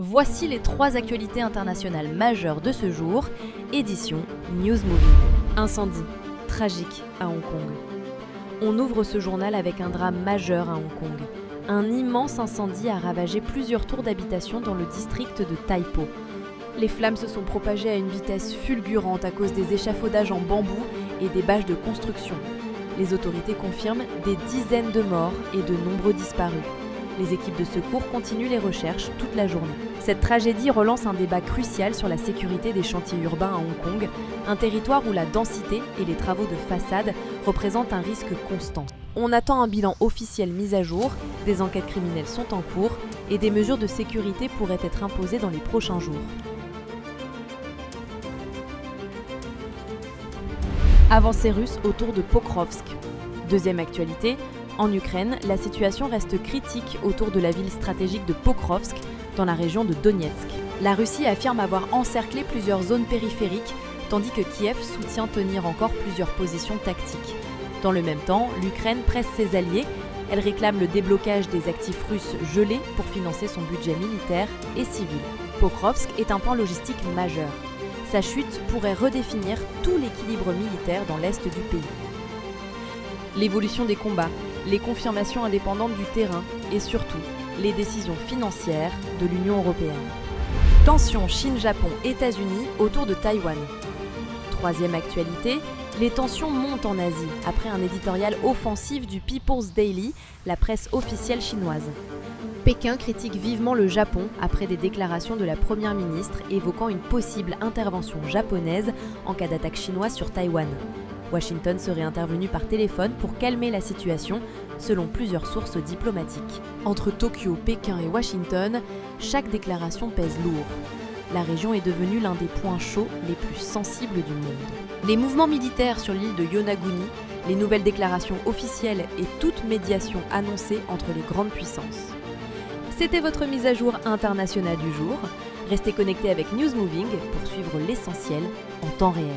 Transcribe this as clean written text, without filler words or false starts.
Voici les 3 actualités internationales majeures de ce jour, édition News Moving. Incendie, tragique à Hong Kong. On ouvre ce journal avec un drame majeur à Hong Kong. Un immense incendie a ravagé plusieurs tours d'habitation dans le district de Tai Po. Les flammes se sont propagées à une vitesse fulgurante à cause des échafaudages en bambou et des bâches de construction. Les autorités confirment des dizaines de morts et de nombreux disparus. Les équipes de secours continuent les recherches toute la journée. Cette tragédie relance un débat crucial sur la sécurité des chantiers urbains à Hong Kong, un territoire où la densité et les travaux de façade représentent un risque constant. On attend un bilan officiel mis à jour, des enquêtes criminelles sont en cours et des mesures de sécurité pourraient être imposées dans les prochains jours. Avancée russe autour de Pokrovsk. Deuxième actualité, en Ukraine, la situation reste critique autour de la ville stratégique de Pokrovsk, dans la région de Donetsk. La Russie affirme avoir encerclé plusieurs zones périphériques, tandis que Kiev soutient tenir encore plusieurs positions tactiques. Dans le même temps, l'Ukraine presse ses alliés. Elle réclame le déblocage des actifs russes gelés pour financer son budget militaire et civil. Pokrovsk est un point logistique majeur. Sa chute pourrait redéfinir tout l'équilibre militaire dans l'est du pays. L'évolution des combats, les confirmations indépendantes du terrain et surtout les décisions financières de l'Union européenne. Tensions Chine-Japon-États-Unis autour de Taïwan. Troisième actualité, les tensions montent en Asie après un éditorial offensif du People's Daily, la presse officielle chinoise. Pékin critique vivement le Japon après des déclarations de la première ministre évoquant une possible intervention japonaise en cas d'attaque chinoise sur Taïwan. Washington serait intervenu par téléphone pour calmer la situation, selon plusieurs sources diplomatiques. Entre Tokyo, Pékin et Washington, chaque déclaration pèse lourd. La région est devenue l'un des points chauds les plus sensibles du monde. Les mouvements militaires sur l'île de Yonaguni, les nouvelles déclarations officielles et toute médiation annoncée entre les grandes puissances. C'était votre mise à jour internationale du jour. Restez connectés avec News Moving pour suivre l'essentiel en temps réel.